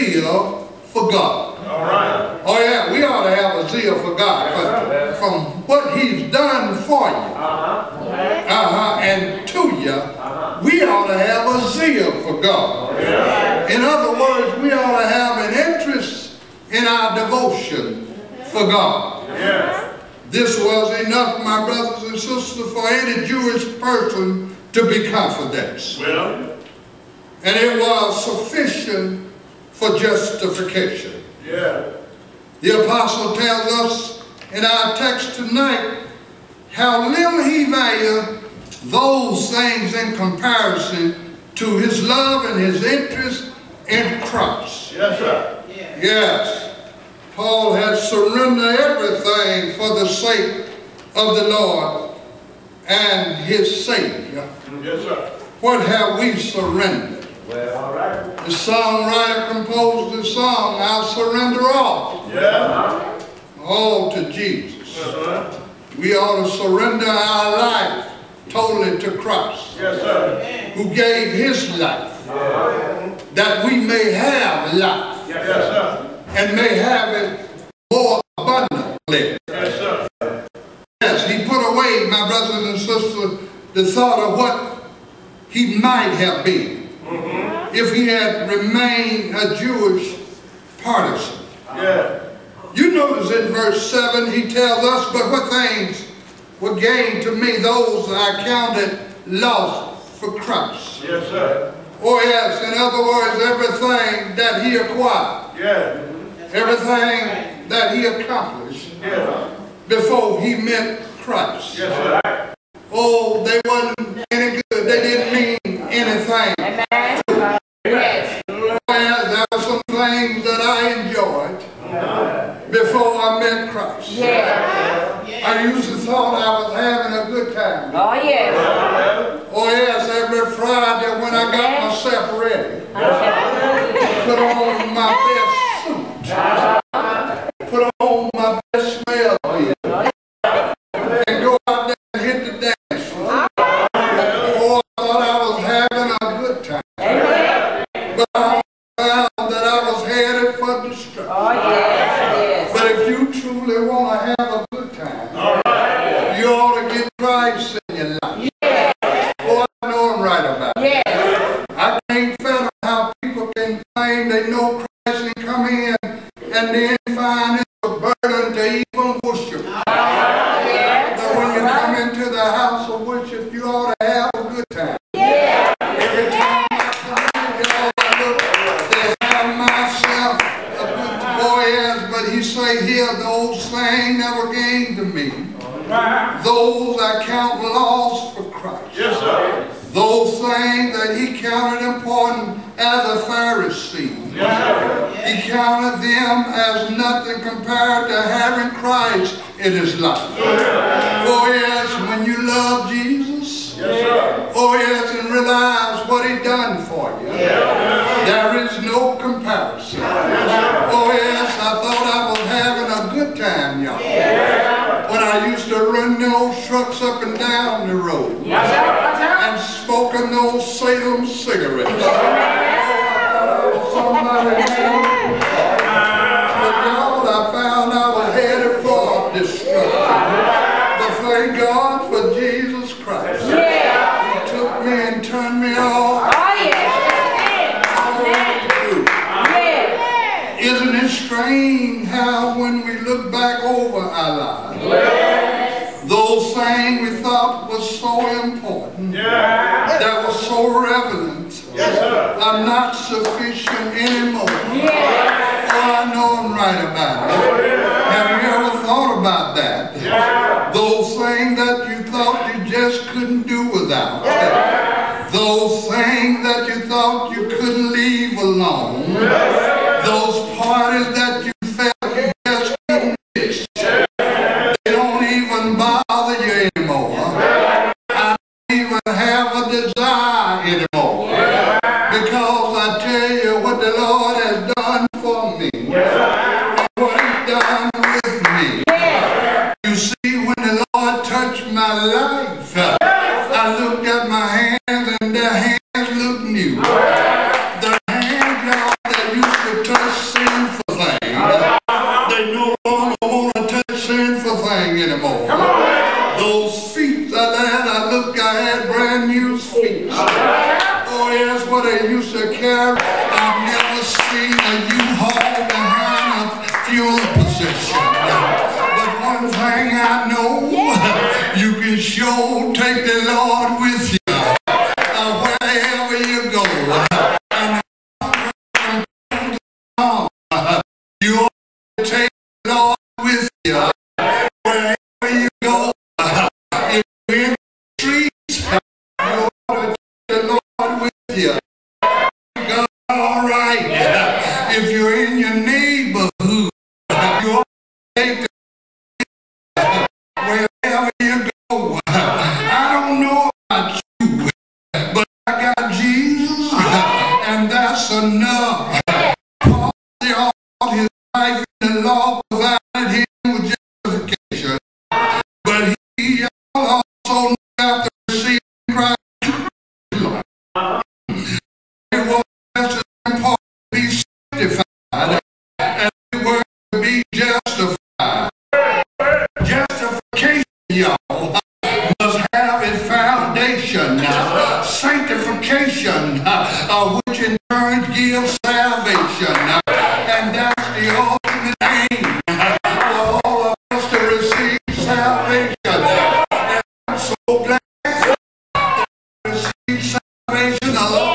zeal for God. All right. Oh yeah, we ought to have a zeal for God. From what He's done for you and to you, we ought to have a zeal for God. In other words, we ought to have an interest in our devotion for God. This was enough, my brothers and sisters, for any Jewish person to be confident. And it was sufficient for justification. The apostle tells us in our text tonight how little he valued those things in comparison to his love and his interest in Christ. Yes, sir. Yes. Paul had surrendered everything for the sake of the Lord and his Savior. Yes, sir. What have we surrendered? Well, all right. The songwriter composed the song, "I'll surrender all." Yeah. All to Jesus. We ought to surrender our life totally to Christ. Yes, sir. Who gave his life that we may have life. Yes, sir. And may have it more abundantly. Yes, sir. Yes, he put away, my brothers and sisters, the thought of what he might have been if he had remained a Jewish partisan. You notice in verse 7 he tells us, "But what things were gained to me, those I counted lost for Christ." Yes, sir. Oh yes, in other words, everything that he acquired, everything that he accomplished before he met Christ. Yes, sir. Oh, they wasn't any good. They didn't mean anything. Well, there were some things that I enjoyed before I met Christ. I used to thought I was having a good time. Oh, yes. Oh, yes, every Friday when I got myself ready, put on my best suit, put on my best smell, and go out there and hit the dance floor. Oh, I thought I was having a good time. But I found that I was headed for destruction. Oh, yes. But if you truly want to have a good time, you ought to get Christ in your life. Oh, I know I'm right about it. I can't fathom how people can claim they know Christ and come in and then find it's a burden to even worship. But when you come into the house of worship, you ought to have a good time. Every time I look, they have myself a good boy, yes, but he say here, those things that were gained to me, those I count lost for Christ. Yes, sir. Those things that he counted important as a Pharisee. Yes, sir. He counted them as nothing compared to having Christ in his life. Oh yes, when you love Jesus, Yes, sir. oh yes, and realize what he done for you, there is no comparison. Oh yes, I thought I was having a good time, y'all. When I used to run those trucks up and down the road and smoking those Salem cigarettes. Somebody but y'all, I found I was headed for destruction. But thank God for Jesus Christ. He took me and turned me off. Isn't it strange how when we look back over our lives, those things we thought was so important, that was so relevant, are not sufficient anymore. Oh, I know I'm right about it. Have you ever thought about that? Those things that you thought you just couldn't do without. Those things that you thought you couldn't leave alone. Those parties that you felt you just couldn't miss. They don't even bother you anymore. I don't even have a desire anymore. Because I tell you what the Lord has done for me. And what he's done with me. You see, when the Lord touched my life, I looked at my hands and their hands looked new. The hands, y'all, that used to touch feet. Oh, yes, what they used to carry. I've never seen a U-Haul behind a fuel position. But one thing I know, you can sure take the Lord with you wherever you go. And you ought to take the Lord with you wherever you go. If you're in the streets, you ought to take the Lord with you. God, all right. If you're in your neighborhood, you ought to take the wherever you go. I don't know about you, but I got Jesus, and that's enough. Paul all his life in the law provided him with justification, but he also got to receive Christ. It was just as important to be sanctified as it was to be justified. Justification, y'all, must have its foundation. Sanctification, which in turn gives salvation. And that's the ultimate aim for all of us to receive salvation. And I'm so glad to receive salvation along